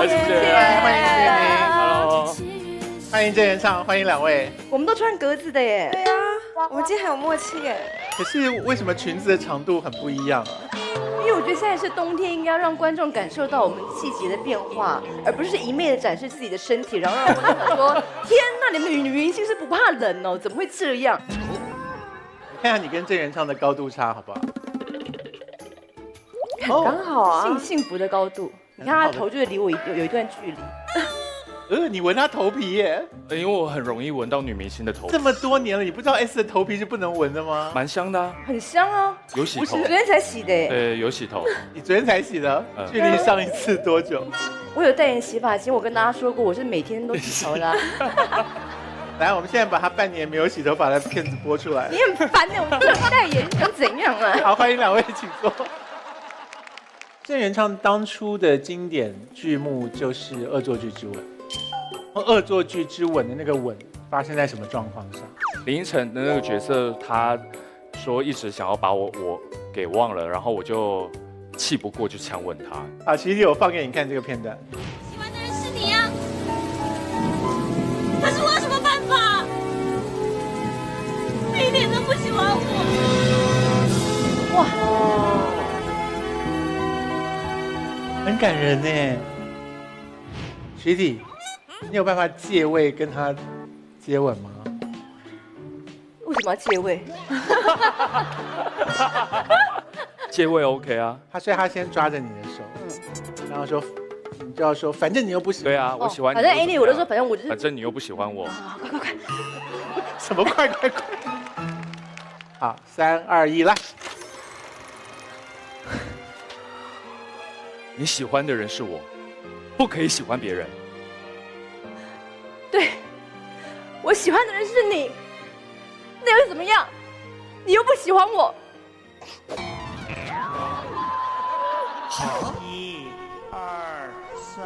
谢谢，欢迎谢宁 ，Hello，欢迎郑元畅，欢迎两位。我们都穿格子的耶。对呀，我们今天很有默契耶。可是为什么裙子的长度很不一样啊？因为我觉得现在是冬天，应该让观众感受到我们季节的变化，而不是一昧的展示自己的身体，然后让观众想说：天哪，你们女明星是不怕冷哦？怎么会这样？看看你跟郑元畅的高度差好不好？刚好啊，幸福的高度，你看他的头就是离我有一段距离。你闻他头皮耶，因为我很容易闻到女明星的头皮这，么多年了，你不知道 S 的头皮是不能闻的吗？蛮香的啊，很香啊，有洗头昨，天才洗的耶。对，有洗头，你昨天才洗的，距离上一次多久？我有代言洗发精，我跟大家说过，我是每天都洗头的啊。来，我们现在把他半年没有洗头发的片子播出来你。很烦的，我不想代言，你想怎样啊？好，欢迎两位，请坐。郑元畅当初的经典剧目就是《恶作剧之吻》，恶作剧之吻的那个吻发生在什么状况上？林依晨的那个角色，他说一直想要把我给忘了，然后我就气不过就强吻他。好，其实我放给你看这个片段。喜欢的人是你啊，可是我有什么办法？你一点都不喜欢我。哇，很感人呢。学弟，你有办法借位跟他接吻吗？为什么要借位？借位 OK 啊，所以他先抓着你的手，然后说，你就要说，反正你又不喜欢，对啊，我喜欢你。反正 Annie 我都说，反正我就是反正你又不喜欢我。什么快快快！好，3、2、1，来。你喜欢的人是我，不可以喜欢别人。对，我喜欢的人是你，那又怎么样？你又不喜欢我。 1、2、3，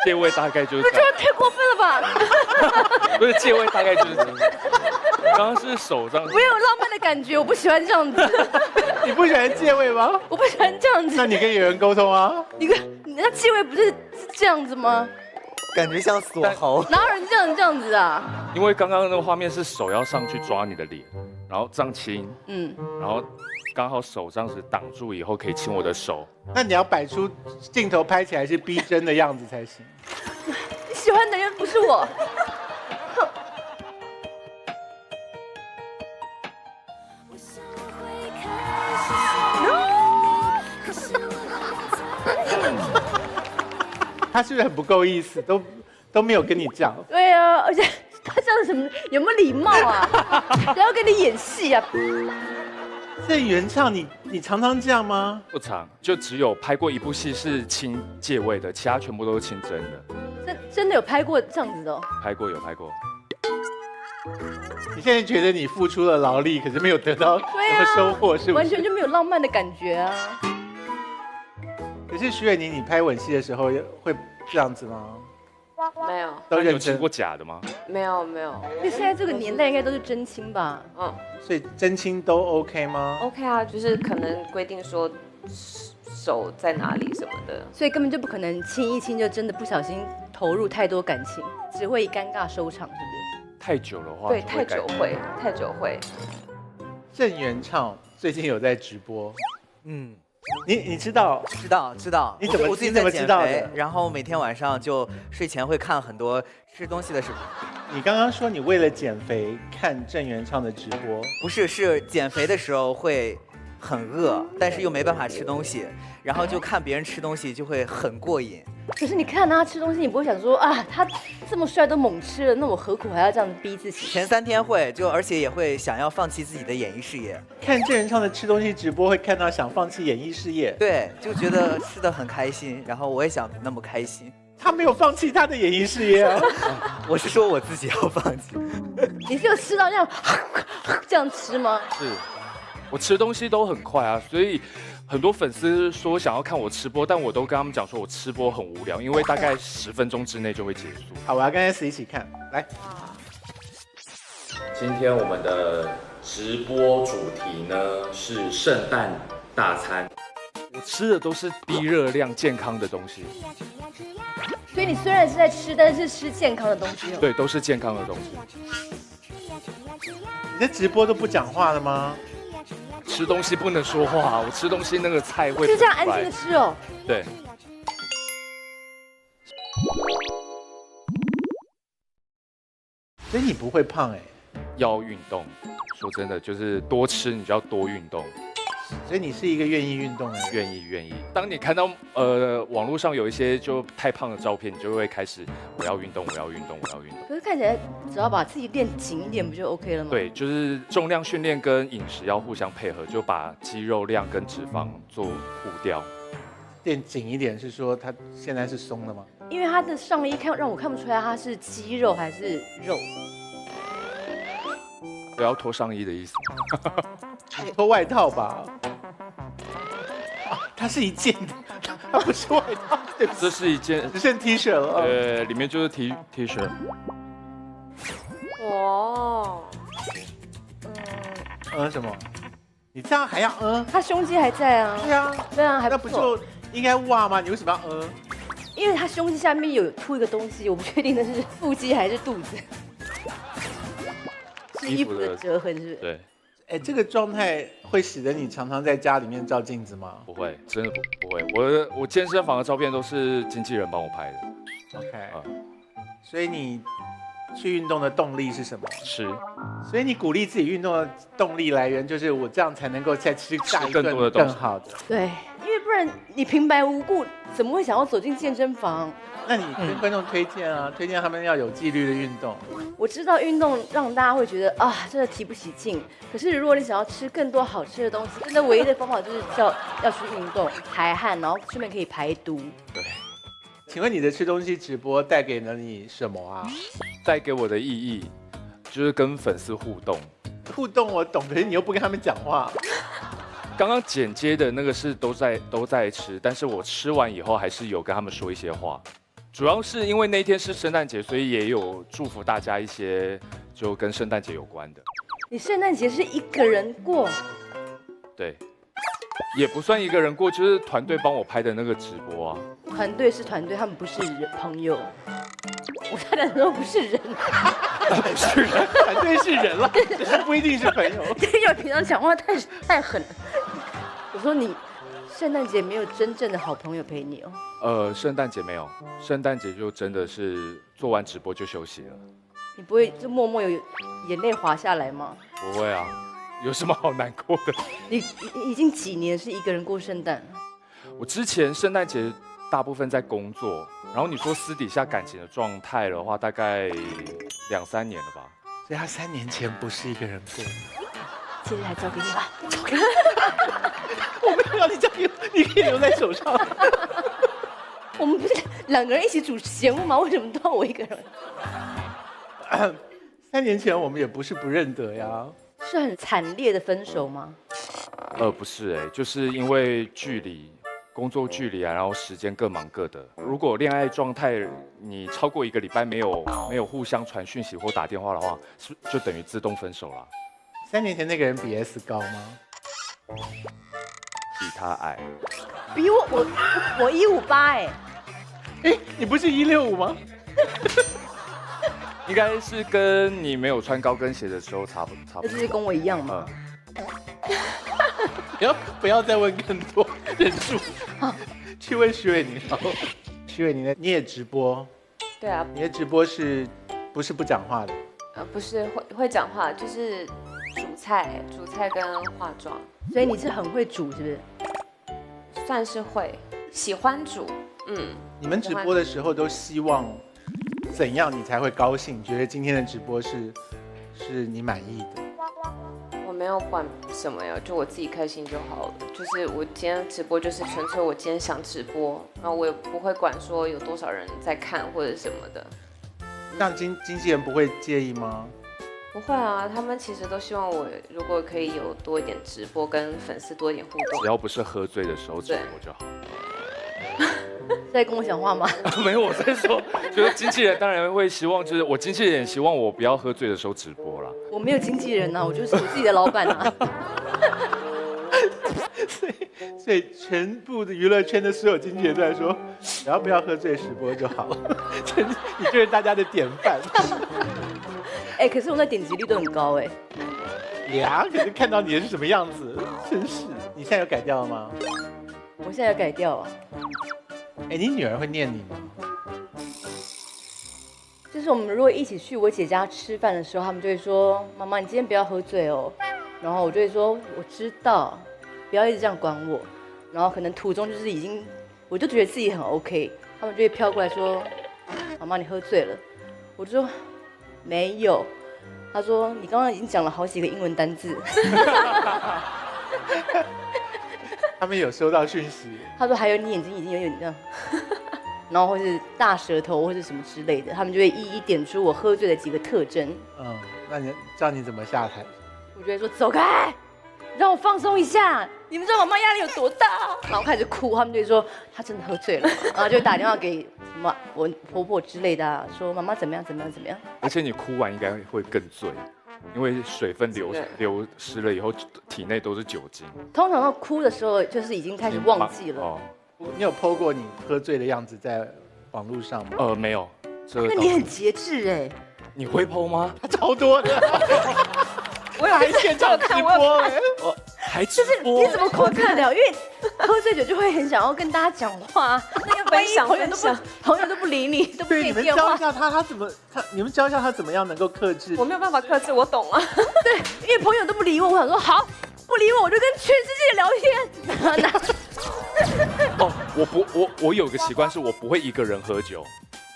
借位大概就是这这样，样太过分了吧？不是借位大概就是这样。刚刚是手这样，没有浪漫的感觉，我不喜欢这样子，你不喜欢借位吗？我不喜欢这样子。那你跟演员沟通啊。你那借位不是这样子吗？感觉像锁喉。哪有人这样子啊？因为刚刚那个画面是手要上去抓你的脸，然后这样亲，然后刚好手这样子挡住以后可以亲我的手。那你要摆出镜头拍起来是逼真的样子才行。你喜欢的人不是我。他是不是很不够意思，都没有跟你讲？对啊，而且他这样什么有没有礼貌啊？不要跟你演戏啊！郑元畅，你常常这样吗？不长，就只有拍过一部戏是亲借位的，其他全部都是亲真的。真的有拍过这样子的哦？拍过有拍过。你现在觉得你付出了劳力，可是没有得到什么收获，是不是？完全就没有浪漫的感觉啊！可是徐伟宁，你拍吻戏的时候会这样子吗？没有，都认真你有亲过假的吗？没有，没有。因为现在这个年代应该都是真亲吧？所以真亲都 OK 吗？ OK 啊，就是可能规定说手在哪里什么的。所以根本就不可能亲一亲就真的不小心投入太多感情，只会以尴尬收场，是不是？太久的话，对，太久会，太久会。郑元畅最近有在直播，嗯，你知道？知道。你怎么我最近你怎么在减肥知道的，然后每天晚上就睡前会看很多吃东西的视频。你刚刚说你为了减肥看郑元畅的直播，不是，是减肥的时候会很饿，但是又没办法吃东西，然后就看别人吃东西就会很过瘾。可是你看他吃东西，你不会想说啊，他这么帅都猛吃了，那我何苦还要这样逼自己？前3天会，而且也会想要放弃自己的演艺事业。看郑元畅的吃东西直播会看到想放弃演艺事业，对，就觉得吃的很开心，然后我也想那么开心。他没有放弃他的演艺事业啊。我是说我自己要放弃。你是有吃到这样这样吃吗？是，我吃东西都很快啊，所以很多粉丝说想要看我吃播，但我都跟他们讲说我吃播很无聊，因为大概10分钟之内就会结束。好，我要跟 S 一起看，来。今天我们的直播主题呢是圣诞大餐，我吃的都是低热量、健康的东西。所以你虽然是在吃，但是吃健康的东西哦。对，都是健康的东西。你在直播都不讲话了吗？吃东西不能说话，我吃东西那个菜会就这样安静的吃哦。对。所以你不会胖哎。要运动，说真的，就是多吃，你就要多运动。所以你是一个愿意运动的人。愿意。当你看到网络上有一些就太胖的照片，你就会开始我要运动。可是看起来只要把自己练紧一点，不就 OK 了吗？对，就是重量训练跟饮食要互相配合，就把肌肉量跟脂肪做互掉。练紧一点是说他现在是松的吗？因为他的上衣让我看不出来他是肌肉还是肉。不要脱上衣的意思。你脱外套吧。它是一件的，它不是外套。这是一件，只剩 T 恤了。里面就是 T 恤。哇。什么？你这样还要他胸肌还在啊。对啊，还不错。那不就应该哇吗？你为什么要因为他胸肌下面有凸一个东西，我不确定那是腹肌还是肚子。是衣服的折痕是不是？对。哎，这个状态会使得你常常在家里面照镜子吗？不会，真的不会。我健身房的照片都是经纪人帮我拍的。OK。所以你去运动的动力是什么？吃。所以你鼓励自己运动的动力来源就是我这样才能够再吃下一顿更多的东西。更好的。对，因为不然你平白无故怎么会想要走进健身房？那你跟观众推荐啊，推荐他们要有纪律的运动。我知道运动让大家会觉得啊，真的提不起劲。可是如果你想要吃更多好吃的东西，真的唯一的方法就是要去运动，排汗，然后顺便可以排毒。对。请问你的吃东西直播带给了你什么啊？带给我的意义就是跟粉丝互动。互动我懂，可是你又不跟他们讲话。刚刚剪接的那个是都在吃，但是我吃完以后还是有跟他们说一些话。主要是因为那一天是圣诞节，所以也有祝福大家一些就跟圣诞节有关的。你圣诞节是一个人过？对，也不算一个人过，就是团队帮我拍的那个直播啊。团队是团队，他们不是朋友。我差点说不是人，不是人，团队是人了，只是不一定是朋友。因为平常讲话太狠了。我说你圣诞节没有真正的好朋友陪你哦。圣诞节没有，圣诞节就真的是做完直播就休息了。你不会就默默有眼泪滑下来吗？不会啊，有什么好难过的？你已经几年是一个人过圣诞了？我之前圣诞节大部分在工作，然后你说私底下感情的状态的话，大概2-3年了吧。所以他3年前不是一个人过。接下来交给你吧。我没有让你交给我，你可以留在手上。我们不是2个人一起主持节目吗？为什么都要我一个人？3年前我们也不是不认得呀。是很惨烈的分手吗？不是就是因为距离。工作距离啊，然后时间各忙各的。如果恋爱状态你超过1个礼拜没有互相传讯息或打电话的话，就等于自动分手了。3年前那个人比 S 高吗？比他矮。比我158你不是165吗？应该是跟你没有穿高跟鞋的时候差不多。就是跟我一样嘛。不要再问更多，忍住。去问徐伟宁好。徐伟宁呢？你也直播？对啊。你的直播是不是不讲话的？不是会讲话，就是煮菜跟化妆。所以你是很会煮，是不是？算是会，喜欢煮。你们直播的时候都希望怎样你才会高兴？觉得今天的直播是你满意的？我没有管什么呀，就我自己开心就好了。就是我今天直播，就是纯粹我今天想直播，然后我也不会管说有多少人在看或者什么的。那经纪人不会介意吗？不会啊，他们其实都希望我如果可以有多一点直播，跟粉丝多一点互动。只要不是喝醉的时候直播就好。在跟我讲话吗？没有，我在说，就是经纪人当然会希望，就是我经纪人也希望我不要喝醉的时候直播啦。我没有经纪人啊，我就是我自己的老板啊。所以全部的娱乐圈的所有经纪人都在说，只要不要喝醉直播就好了。你就是大家的典范。哎，可是我那点击率都很高哎。呀，可是看到你的是什么样子，真是。你现在有改掉了吗？我现在要改掉啊。哎，你女儿会念你吗？就是我们如果一起去我姐家吃饭的时候，他们就会说：“妈妈，你今天不要喝醉哦。”然后我就会说：“我知道，不要一直这样管我。”然后可能途中就是已经，我就觉得自己很 OK， 他们就会飘过来说：“妈妈，你喝醉了。”我就说：“没有。”他说：“你刚刚已经讲了好几个英文单字。”他们有收到讯息。他说：“还有你眼睛已经有点这样。”然后或是大舌头或是什么之类的，他们就会一一点出我喝醉的几个特征。嗯，那你教你怎么下台？我就会说走开，让我放松一下。你们知道妈妈压力有多大？然后开始哭，他们就会说她真的喝醉了，然后就打电话给什么我婆婆之类的、啊，说妈妈怎么样怎么样怎么样。而且你哭完应该会更醉，因为水分流失了以后，体内都是酒精。通常到哭的时候，就是已经开始忘记了。哦，你有 po 过你喝醉的样子在网络上吗？没有。那你很节制哎。你会 po 吗？超多的。我有还现场直播哎。还直播？你怎么口看了？因为喝醉酒就会很想要跟大家讲话，那个万一朋友都不理你，都不给你们电话。教一下他怎么你们教一下他怎么样能够克制？我没有办法克制，我懂啊。对，因为朋友都不理我，我想说好，不理我，我就跟全世界聊天。哦，我有个习惯是我不会一个人喝酒。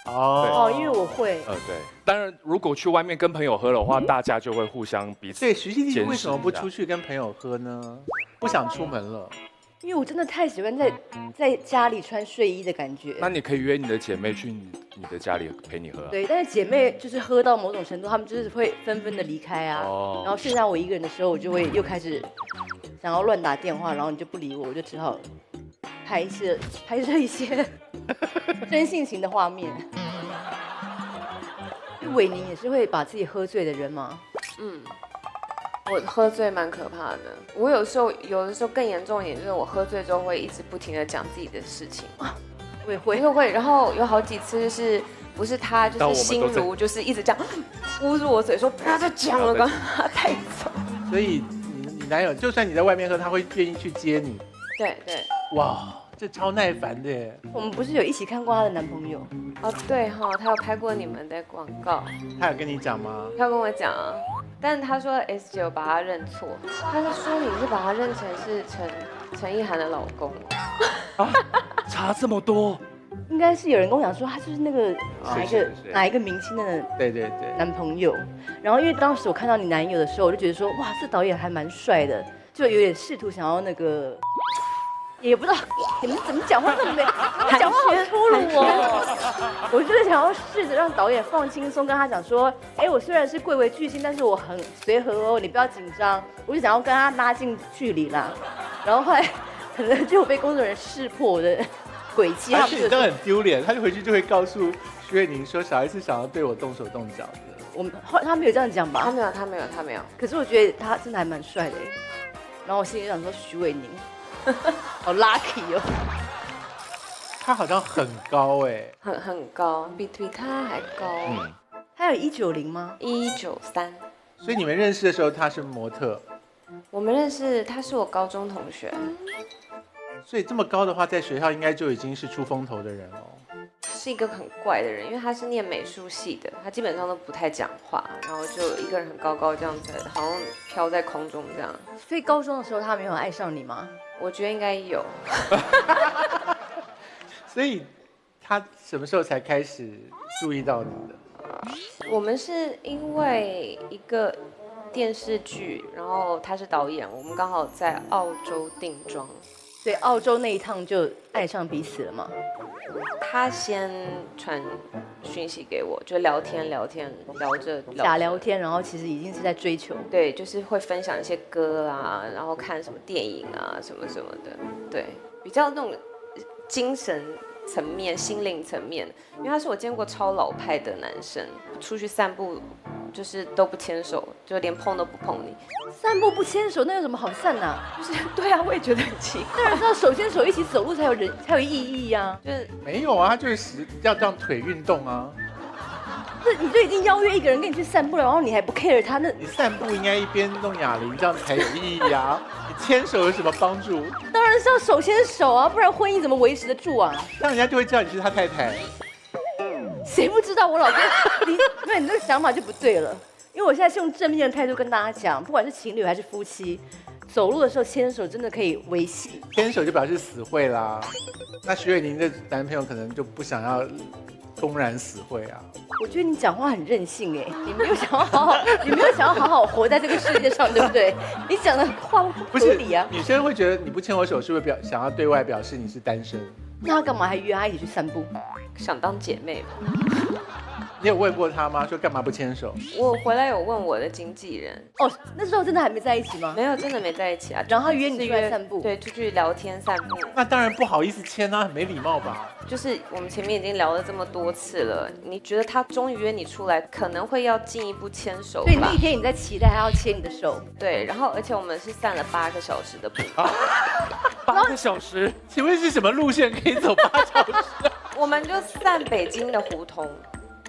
哦，因为我会。对。当然，如果去外面跟朋友喝的话，大家就会互相彼此。对，徐熙娣为什么不出去跟朋友喝呢？不想出门了。因为我真的太喜欢在家里穿睡衣的感觉。那你可以约你的姐妹去你的家里陪你喝啊。对，但是姐妹就是喝到某种程度，她们就是会纷纷的离开啊。哦。然后剩下我一个人的时候，我就会又开始想要乱打电话，然后你就不理我，我就只好拍摄一些真性情的画面。伟宁也是会把自己喝醉的人吗？嗯，我喝醉蛮可怕的。我有的时候更严重一点，就是我喝醉之后会一直不停的讲自己的事情。我也会，然后有好几次就是不是他就是心如就是一直这样捂住我嘴说不要再讲了，赶快带走。所以你男友就算你在外面喝，他会愿意去接你。对。哇，这超耐烦的耶。我们不是有一起看过她的男朋友？哦，对哈，他有拍过你们的广告。他有跟你讲吗？他有跟我讲啊，但是他说 S 姐有把他认错，他是说你是把他认成是陈意涵的老公。啊，差这么多？应该是有人跟我讲说他就是那个哪一个明星的对男朋友。然后因为当时我看到你男友的时候，我就觉得说哇，这导演还蛮帅的，就有点试图想要那个。也不知道你们怎么讲话这么没，讲话好粗鲁哦。我就是想要试着让导演放轻松，跟他讲说，哎，我虽然是贵为巨星，但是我很随和哦，你不要紧张。我就想要跟他拉近距离啦。然后后来可能就被工作人员识破我的诡计，而且你都很丢脸，他就回去就会告诉徐伟宁说，小孩是想要对我动手动脚的。他没有这样讲吧？他没有。可是我觉得他真的还蛮帅的。然后我心里想说，徐伟宁。好 lucky 哦！他好像很高哎，很高，比他还高。他有190吗？193。所以你们认识的时候他是模特？我们认识，他是我高中同学。所以这么高的话，在学校应该就已经是出风头的人哦。是一个很怪的人，因为他是念美术系的，他基本上都不太讲话，然后就一个人很高高这样子，好像飘在空中这样。所以高中的时候他没有爱上你吗？我觉得应该有。所以他什么时候才开始注意到你的？我们是因为一个电视剧，然后他是导演，我们刚好在澳洲定妆。对，澳洲那一趟就爱上彼此了吗？他先传讯息给我，就聊天聊着假聊天，然后其实已经是在追求。对，就是会分享一些歌啊，然后看什么电影啊，什么的。对，比较那种精神层面、心灵层面，因为他是我见过超老派的男生，出去散步就是都不牵手，就连碰都不碰你。散步不牵手，那有什么好散的、就是对啊，我也觉得很奇怪。当然是要手牵手一起走路才有意义呀、就是没有啊，他就是要让腿运动啊。这你就已经邀约一个人跟你去散步了，然后你还不 care 他，那你散步应该一边弄哑铃，这样才有意义啊。你牵手有什么帮助？当然是要手牵手啊，不然婚姻怎么维持得住啊？那人家就会知道你是他太太。谁不知道我老公？你这个想法就不对了。因为我现在是用正面的态度跟大家讲，不管是情侣还是夫妻，走路的时候牵手真的可以维系。牵手就表示死会啦。那徐伟宁的男朋友可能就不想要公然死会啊。我觉得你讲话很任性哎，你没有想要好好活在这个世界上，对不对？你讲的话不合理啊。女生会觉得你不牵我手，是不是想要对外表示你是单身？那他干嘛还约他一起去散步？想当姐妹吧。你有问过他吗？说干嘛不牵手？我回来有问我的经纪人，哦，那时候真的还没在一起吗？没有，真的没在一起啊。然后他约你出来散步，对，出去聊天散步。那当然不好意思牵啊，很没礼貌吧？就是我们前面已经聊了这么多次了，你觉得他终于约你出来，可能会要进一步牵手吧？对，那一天你在期待他要牵你的手。对，然后而且我们是散了8个小时的步。 8个小时，请问是什么路线可以走8小时？我们就散北京的胡同，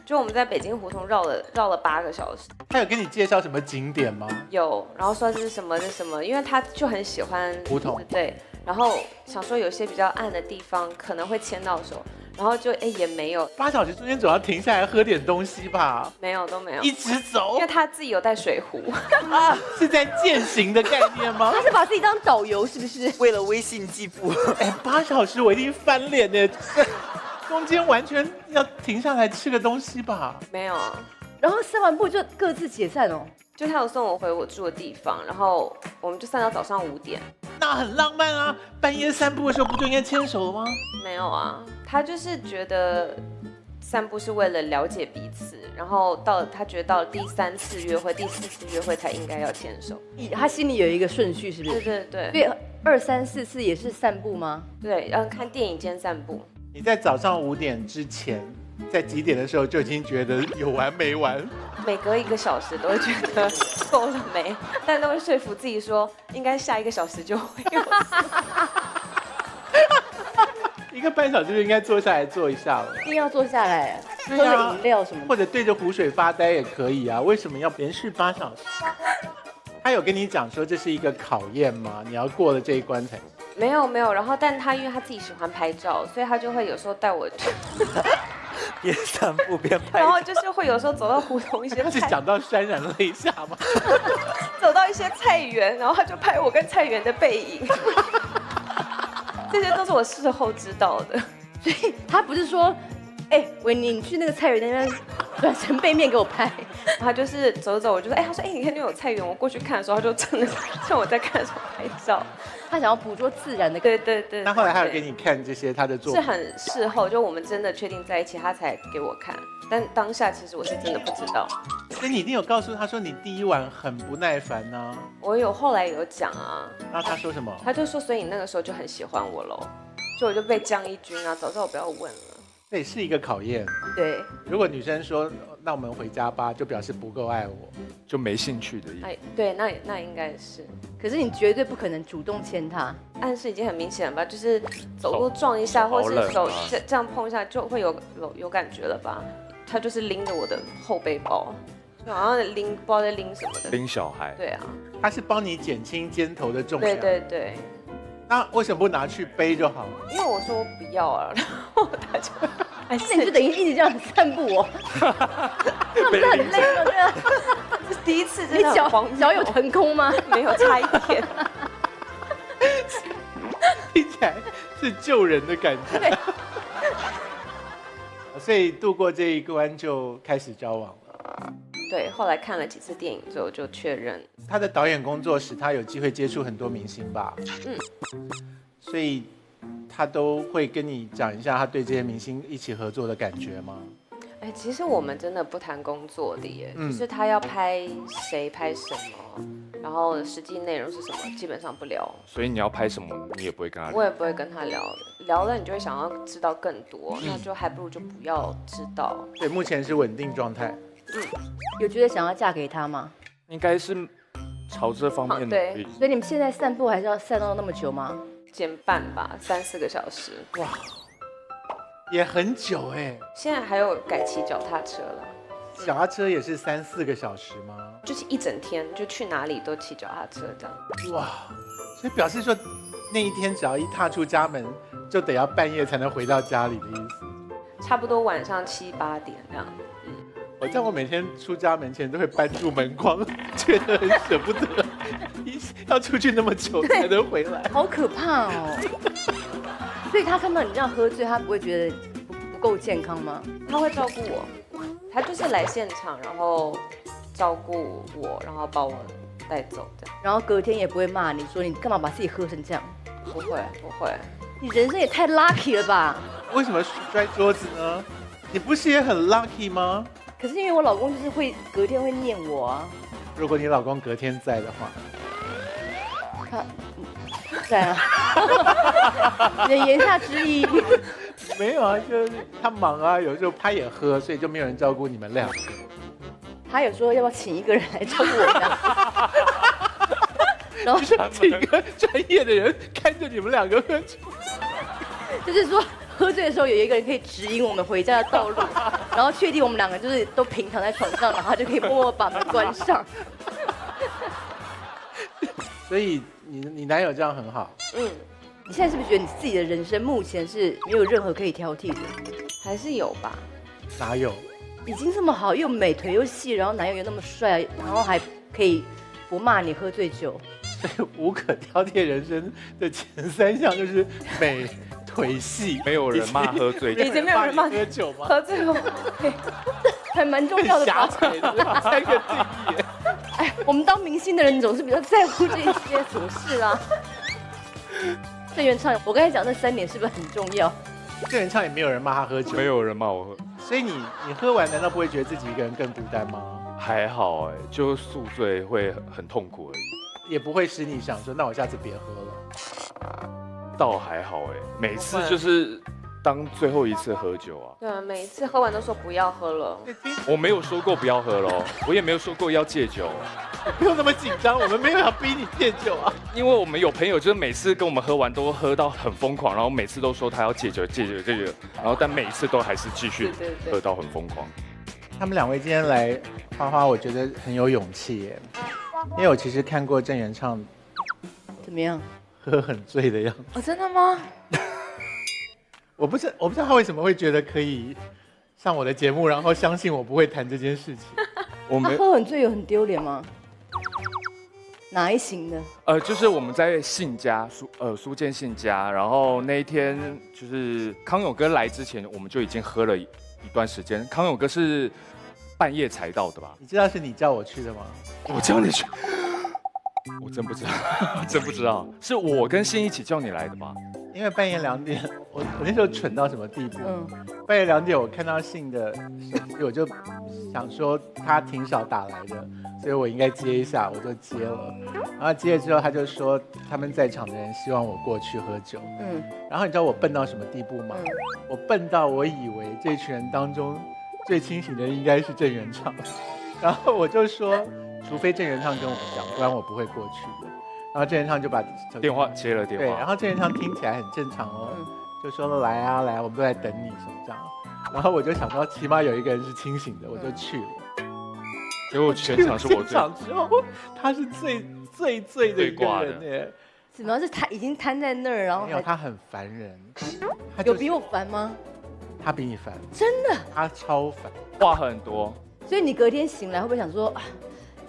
就我们在北京胡同绕了8个小时。他有跟你介绍什么景点吗？有，然后说这是什么什么，因为他就很喜欢胡同，对，然后想说有些比较暗的地方可能会牵到手，然后就也没有8小时中间总要停下来喝点东西吧？没有都没有，一直走因为他自己有带水壶。啊，是在践行的概念吗？他是把自己当导游是不是？为了微信计步，哎，8小时我一定翻脸呢，中间完全要停下来吃个东西吧？没有啊，然后散完步就各自解散哦。就他有送我回我住的地方，然后我们就散到早上5点。那很浪漫啊！半夜散步的时候不就应该牵手吗？没有啊，他就是觉得散步是为了了解彼此，然后他觉得到了第3次约会、第4次约会才应该要牵手。他心里有一个顺序，是不对是？对对所以2、3、4次也是散步吗？对，要看电影兼散步。你在早上5点之前，在几点的时候就已经觉得有完没完？每隔1个小时都会觉得够了没，但都会说服自己说，应该下1个小时就会有。 1个半小时就应该坐下来坐一下了，一定要坐下来，喝对啊个饮料什么的。或者对着湖水发呆也可以啊。为什么要连续8小时？他有跟你讲说这是一个考验吗？你要过了这一关才。没有，然后但他因为他自己喜欢拍照，所以他就会有时候带我，边散步边拍然。后就是会有时候走到胡同一些他是菜，讲到潸然泪下吗？走到一些菜园，然后他就拍我跟菜园的背影。这些都是我事后知道的。所以他不是说，哎，维尼，你去那个菜园那边转成背面给我拍。他就是走走，我就说，他说，你看那有菜园，我过去看的时候，他就真的像我在看的时候拍照。他想要捕捉自然的。对对对。那后来还有对给你看这些他的作品，是很事后，就我们真的确定在一起，他才给我看。但当下其实我是真的不知道。所以你一定有告诉他说你第一晚很不耐烦呢、我后来有讲啊，那他说什么？他就说，所以你那个时候就很喜欢我喽，就我就被将一军啊，早知道我不要问了。这也是一个考验。对，如果女生说那我们回家吧，就表示不够爱我。就没兴趣的意思。哎，对，那应该是可是你绝对不可能主动牵他。暗示已经很明显了吧？就是走路撞一下，手或是手好冷啊这样碰一下，就会有感觉了吧？他就是拎着我的后背包，就好像不知道在拎什么的。拎小孩，对啊，他是帮你减轻肩头的重量。对对对，那为什么不拿去背就好了？因为我说我不要啊，然后他就还那你就等于一直这样散步哦，那不是很累吗？对啊，是第一次，你真的很荒谬脚有腾空吗？没有差一点。听起来是救人的感觉。所以度过这一关就开始交往了。对，后来看了几次电影之后就确认，他的导演工作使他有机会接触很多明星吧？所以他都会跟你讲一下他对这些明星一起合作的感觉吗？哎，其实我们真的不谈工作的耶，嗯就是他要拍谁拍什么，然后实际内容是什么，基本上不聊。所以你要拍什么，你也不会跟他聊。我也不会跟他聊，聊了你就会想要知道更多，那就还不如就不要知道。对，目前是稳定状态。有觉得想要嫁给他吗？应该是朝这方面努对力。所以你们现在散步还是要散到那么久吗？减半吧，3-4个小时。哇，也很久哎。现在还有改骑脚踏车了，脚踏车也是3-4个小时吗？就是一整天就去哪里都骑脚踏车这样。哇，所以表示说那一天只要一踏出家门，就得要半夜才能回到家里的意思。差不多晚上7-8点这样。我每天出家门前都会扳住门框，觉得很舍不得，要出去那么久才能回来。好可怕哦！所以他看到你这样喝醉，他不会觉得不够健康吗？他会照顾我，他就是来现场，然后照顾我，然后把我带走这样。然后隔天也不会骂你说你干嘛把自己喝成这样？不会不会，你人生也太 lucky 了吧！为什么摔桌子呢？你不是也很 lucky 吗？可是因为我老公就是会隔天会念我啊，如果你老公隔天在的话，他在啊，你的言下之意，没有啊，就是他忙啊，有时候他也喝，所以就没有人照顾你们俩。他有说要不要请一个人来照顾我们俩，然后请一个专业的人看着你们两个喝酒。就是说喝醉的时候有一个人可以指引我们回家的道路，然后确定我们两个就是都平躺在床上，然后他就可以默默把门关上。所以你男友这样很好。你现在是不是觉得你自己的人生目前是没有任何可以挑剔的？还是有吧。哪有？已经这么好，又美腿又细，然后男友又那么帅，然后还可以不骂你喝醉酒。无可挑剔人生的前3项就是美、腿细，没有人骂喝醉酒以前没有人骂喝酒吗？喝醉后，还蛮重要的狭吧？窄的3个定义。哎，我们当明星的人总是比较在乎这些琐事啊。郑元畅，我刚才讲那3点是不是很重要？郑元畅也没有人骂他喝酒，没有人骂我喝，所以你喝完难道不会觉得自己一个人更孤单吗？还好哎，就宿醉会很痛苦而已。也不会使你想说，那我下次别喝了。倒还好哎，每次就是当最后一次喝酒啊。对啊，每一次喝完都说不要喝了。我没有说过不要喝咯，我也没有说过要戒酒，不用那么紧张，我们没有要逼你戒酒啊。因为我们有朋友就是每次跟我们喝完都喝到很疯狂，然后每次都说他要戒酒，然后但每一次都还是继续对喝到很疯狂。他们2位今天来花花，我觉得很有勇气耶，因为我其实看过郑元畅怎么样？喝很醉的样子。哦，真的吗？我不知道他为什么会觉得可以上我的节目，然后相信我不会谈这件事情。他我们喝很醉有很丢脸吗？哪一型的？就是我们在信家苏建信家，然后那一天就是康永哥来之前，我们就已经喝了一段时间。康永哥是半夜才到的吧？你知道是你叫我去的吗？我叫你去，我真不知道，真不知道，是我跟信一起叫你来的吧？因为半夜2点，我那时候蠢到什么地步？半夜2点我看到信的手机，我就想说他挺少打来的，所以我应该接一下，我就接了。然后接了之后，他就说他们在场的人希望我过去喝酒。然后你知道我笨到什么地步吗？我笨到我以为这群人当中最清醒的人应该是郑元畅，然后我就说，除非郑元畅跟我们讲，不然我不会过去的。然后郑元畅就把电话接了电话，对，然后郑元畅听起来很正常哦，就说了来啊来，我们都在等你什么这样。然后我就想说，起码有一个人是清醒的，我就去了。结果全场是我进场之后，他是最的一个人耶。怎么是他已经瘫在那儿，然后没有，他很烦人。有比我烦吗？他比你烦，真的？他超烦，话很多。所以你隔天醒来会不会想说啊，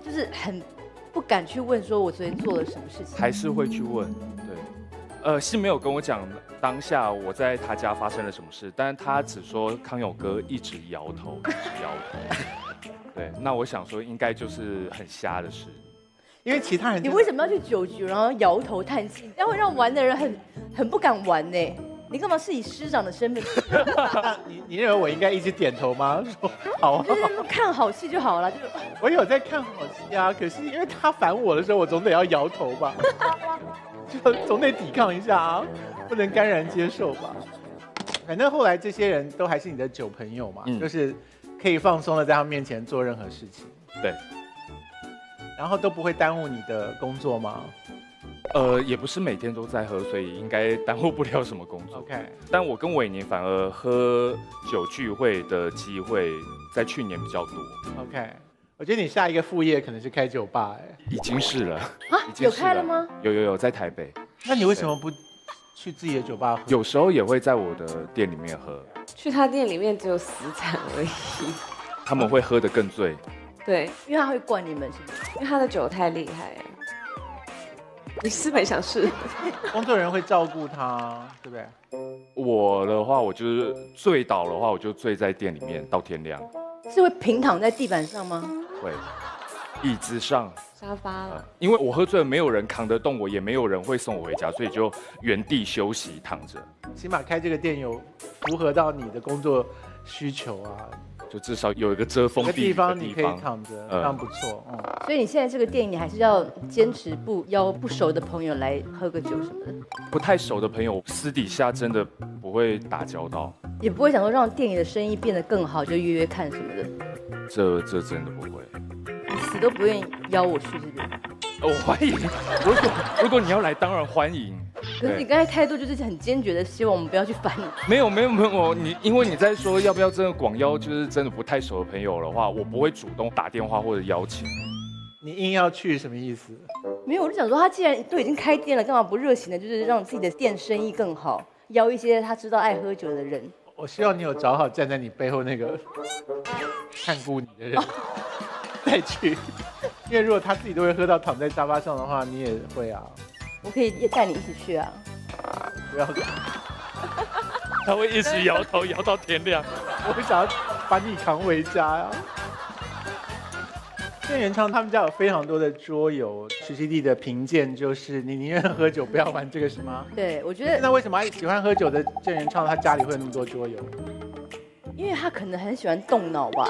就是很不敢去问说我昨天做了什么事情？还是会去问，对。信没有跟我讲当下我在他家发生了什么事，但是他只说康永哥一直摇头，一直摇头。对，那我想说应该就是很瞎的事。因为其他人你为什么要去酒局，然后摇头叹气？这样会让玩的人很不敢玩呢。你干嘛是以师长的身份？你认为我应该一直点头吗？说好啊，就是看好戏就好了。就我有在看好戏啊，可是因为他烦我的时候，我总得要摇头吧，就总得抵抗一下啊，不能甘然接受吧。反正后来这些人都还是你的酒朋友嘛，就是可以放松的在他面前做任何事情，对，然后都不会耽误你的工作吗也不是每天都在喝，所以应该耽误不了什么工作。 ？OK，但我跟伟宁反而喝酒聚会的机会在去年比较多， OK， 我觉得你下一个副业可能是开酒吧哎，已经是了。啊，已经是有开了吗？有，在台北，那你为什么不去自己的酒吧喝？有时候也会在我的店里面喝，去他店里面只有死惨而已。他们会喝得更醉。对，因为他会灌你们，是不是？因为他的酒太厉害了。你是没想试？工作人员会照顾他，对不对？我的话，我就是醉倒的话，我就醉在店里面到天亮，是会平躺在地板上吗？会椅子上。沙发了。因为我喝醉了，没有人扛得动我，也没有人会送我回家，所以就原地休息躺着，起码开这个店有符合到你的工作需求啊，就至少有一个遮风有个地避雨的方你可以地方。躺着，这样不错。嗯，所以你现在这个店，你还是要坚持不邀不熟的朋友来喝个酒什么的，不太熟的朋友，私底下真的不会打交道，也不会想说让店里的生意变得更好，就约约看什么的。这真的不会。你死都不愿意邀我去，是不是？我欢迎，如果你要来，当然欢迎。可是你刚才态度就是很坚决的，希望我们不要去烦你。没有，因为你在说要不要真的广邀，就是真的不太熟的朋友的话，我不会主动打电话或者邀请。你硬要去什么意思？没有，我就想说，他既然都已经开店了，干嘛不热情的，就是让自己的店生意更好，邀一些他知道爱喝酒的人。我希望你有找好站在你背后那个看顾你的人再去，因为如果他自己都会喝到躺在沙发上的话，你也会啊。我可以也带你一起去啊。不要，他会一直摇头摇到天亮。我会想要把你扛回家呀。郑元畅他们家有非常多的桌游，徐熙娣的评鉴就是你宁愿喝酒不要玩这个是吗？对，我觉得，那为什么喜欢喝酒的郑元畅他家里会有那么多桌游？因为他可能很喜欢动脑吧。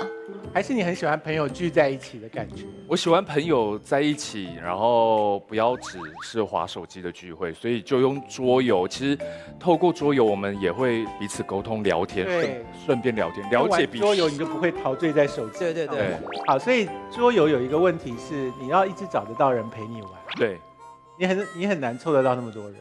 还是你很喜欢朋友聚在一起的感觉？我喜欢朋友在一起，然后不要只是滑手机的聚会，所以就用桌游。其实透过桌游，我们也会彼此沟通、聊天，对顺便聊天，了解彼此。玩桌游你就不会陶醉在手机。对。好，所以桌游有一个问题是，你要一直找得到人陪你玩。对，你很难凑得到那么多人。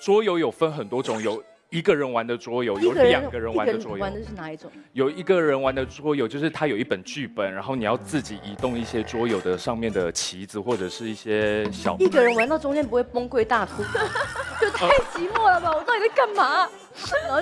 桌游有分很多种，有一个人玩的桌游，有2个人玩的桌游。玩的是哪一种？有一个人玩的桌游，就是他有一本剧本，然后你要自己移动一些桌游的上面的棋子或者是一些小。一个人玩到中间不会崩溃大哭，就太寂寞了吧？我到底在干嘛？然后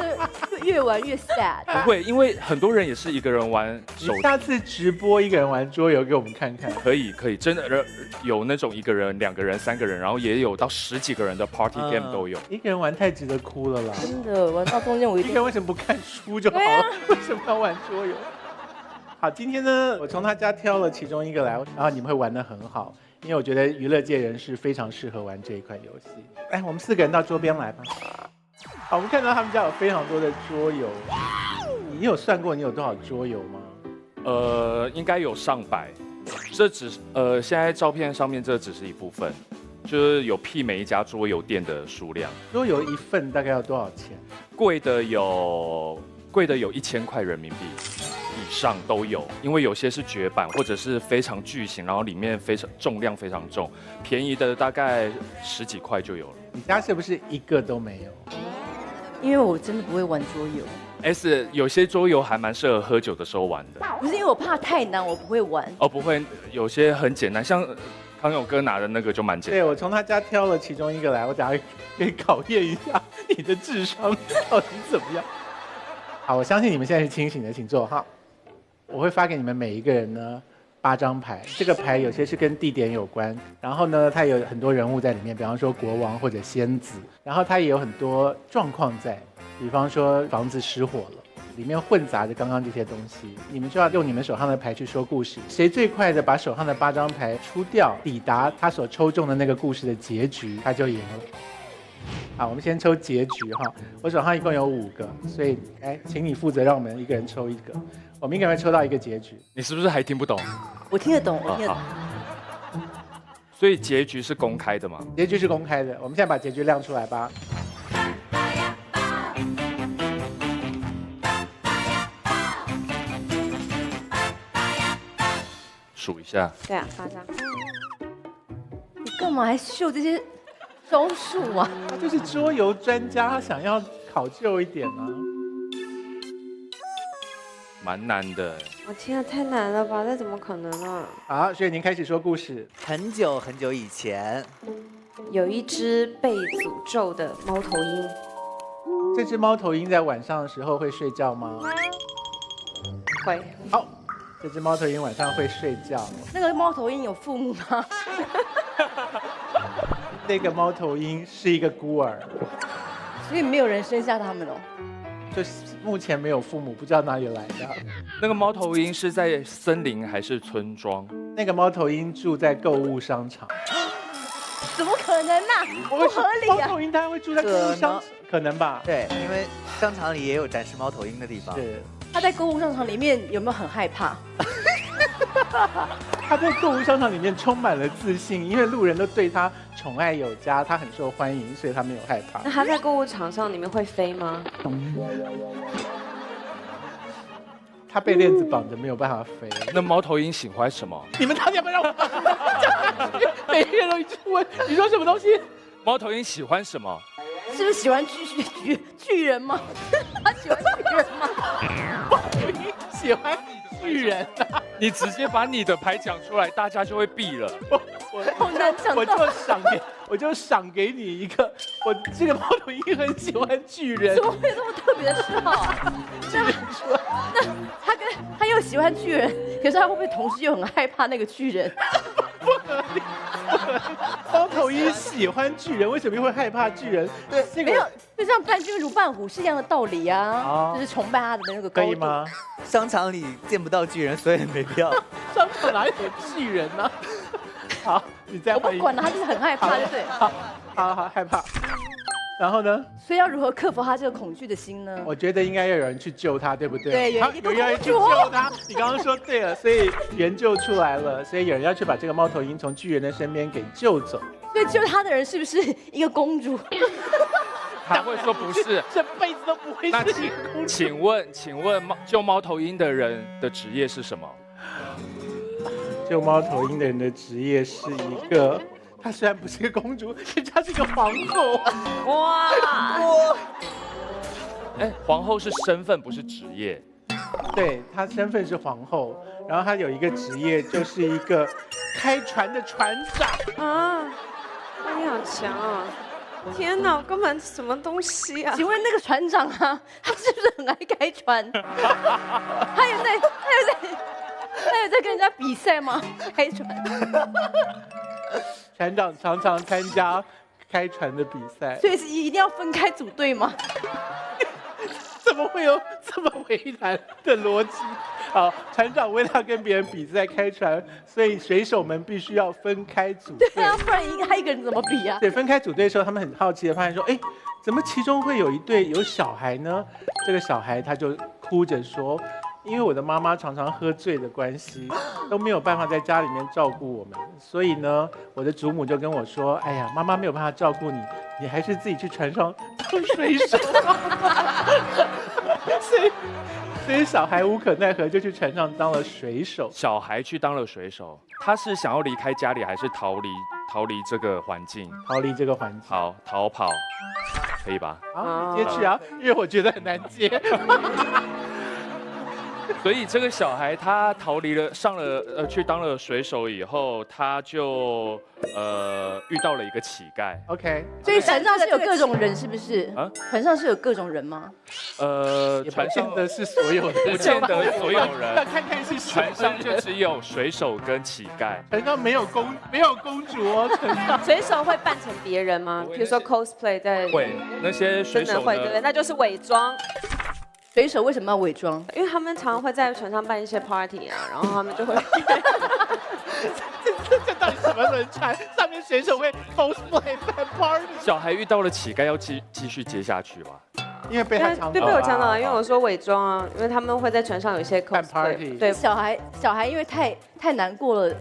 就越玩越 sad。不会，因为很多人也是一个人玩手机。你下次直播一个人玩桌游给我们看看。可以，真的有那种1个人、2个人、3个人，然后也有到10几个人的 party game 都有。一个人玩太值得哭了啦！真的玩到中间我一定一个人为什么不看书就好了？为什么要玩桌游？好，今天呢，我从他家挑了其中一个来，然后你们会玩得很好，因为我觉得娱乐界人士非常适合玩这一款游戏。来，我们4个人到桌边来吧。好，我们看到他们家有非常多的桌游，你有算过你有多少桌游吗？应该有上百。这只是现在照片上面这只是一部分，就是有媲美一家桌游店的数量。桌游一份大概要多少钱？贵的有1000块人民币以上都有，因为有些是绝版或者是非常巨型，然后里面重量非常重。便宜的大概10几块就有了。你家是不是一个都没有？因为我真的不会玩桌游。S 有些桌游还蛮适合喝酒的时候玩的。不是因为我怕太难，我不会玩。哦，不会，有些很简单，像康永哥拿的那个就蛮简单。对，我从他家挑了其中一个来，我等下可以考验一下你的智商到底怎么样。好，我相信你们现在是清醒的，请坐哈。我会发给你们每一个人呢8张牌，这个牌有些是跟地点有关，然后呢，它有很多人物在里面，比方说国王或者仙子，然后它也有很多状况在，比方说房子失火了。里面混杂着刚刚这些东西，你们就要用你们手上的牌去说故事。谁最快的把手上的8张牌出掉，抵达他所抽中的那个故事的结局，他就赢了。好，我们先抽结局哈。我手上一共有5个，所以请你负责让我们一个人抽一个。我们一个人会抽到一个结局。你是不是还听不懂？我听得懂，我听得懂。所以结局是公开的吗？结局是公开的。我们现在把结局亮出来吧。数一下。对啊，8张。你干嘛还秀这些招数啊？他就是桌游专家，他想要考究一点啊。蛮难的。我天啊，太难了吧？这怎么可能啊？好，所以您开始说故事。很久很久以前，有一只被诅咒的猫头鹰，这只猫头鹰在晚上的时候会睡觉吗？会。好，这只猫头鹰晚上会睡觉。那个猫头鹰有父母吗？那个猫头鹰是一个孤儿，所以没有人生下他们哦。就是目前没有父母，不知道哪里来的。那个猫头鹰是在森林还是村庄？那个猫头鹰住在购物商场。怎么可能呢？不合理猫啊！头鹰当然会住在购物商场，可能吧？对，因为商场里也有展示猫头鹰的地方。是。他在购物商场里面有没有很害怕？他在购物商场里面充满了自信，因为路人都对他宠爱有加，他很受欢迎，所以他没有害怕那。它在购物场上里面会飞吗？他被链子绑着，没有办法飞。那猫头鹰喜欢什么？你们到底要不要让我讲下去？每个人都一直问，你说什么东西？猫头鹰喜欢什么？是不是喜欢巨人吗？他喜欢巨人吗？猫头鹰喜欢巨人啊！你直接把你的牌讲出来，大家就会避了。好难想我到。我就赏给你一个，我这个猫头鹰很喜欢巨人怎。么会有这么特别的嗜好啊？那他又喜欢巨人，可是他会不会同时又很害怕那个巨人？不合理。猫头鹰喜欢巨人，为什么会害怕巨人？对，这没有个，就像伴君如伴虎是一样的道理啊，哦就是崇拜他的那个高度。可以？吗？商场里见不到巨人，所以没必要。商场哪有巨人呢？好，你再换一个。我不管了，他就是很害怕，对不对？好害怕。然后呢？所以要如何克服他这个恐惧的心呢？我觉得应该要有人去救他，对不对？对有好一个有人去公主救他。你刚刚说对了，所以援救出来了，所以有人要去把这个猫头鹰从巨人的身边给救走。所以救他的人是不是一个公主？他会说不是。这辈子都不会那是一个公主。请问救猫头鹰的人的职业是什么？救猫头鹰的人的职业是一个，她虽然不是个公主，可是她是个皇后。哇！哎，皇后是身份，不是职业。对，她身份是皇后，然后她有一个职业就是一个开船的船长。啊，你好强啊！天哪，我根本什么东西啊？请问那个船长啊，他是不是很爱开船？他有在跟人家比赛吗？开船？船长常常参加开船的比赛。所以是一定要分开组队吗？怎么会有这么为难的逻辑？好，船长为了要跟别人比赛开船，所以水手们必须要分开组队。对啊，不然他一个人怎么比啊？对，分开组队的时候，他们很好奇的发现说，哎，怎么其中会有一对有小孩呢？这个小孩他就哭着说，因为我的妈妈常常喝醉的关系，都没有办法在家里面照顾我们，所以呢，我的祖母就跟我说，哎呀，妈妈没有办法照顾你，你还是自己去船上当水手。所以小孩无可奈何，就去船上当了水手。小孩去当了水手，他是想要离开家里，还是逃离这个环境？逃离这个环境。好，逃跑，可以吧？好，接去啊，因为我觉得很难接。所以这个小孩他逃离了，去当了水手以后，他就遇到了一个乞丐。OK，所以船上是有各种人，是不是？啊船上是有各种人吗？也不船上见得是所有的，不见得所有要人，看看是谁。船上就只有水手跟乞丐。船上没有公主哦，船上水手会扮成别人吗？比如说 cosplay 在会那些水手真的会，对不对？呢？那就是伪装，水手为什么要伪装？因为他们常常会在船上办一些 party 啊，然后他们就会这到底什么轮船？上面水手会 cosplay 办 party，小孩遇到了乞丐，要继续接下去吧？因为被他抢走对，被我抢到了，因为哦我说伪装啊，因为他们会在船上有一些办 cosplay， party 对，小孩因为太难过了，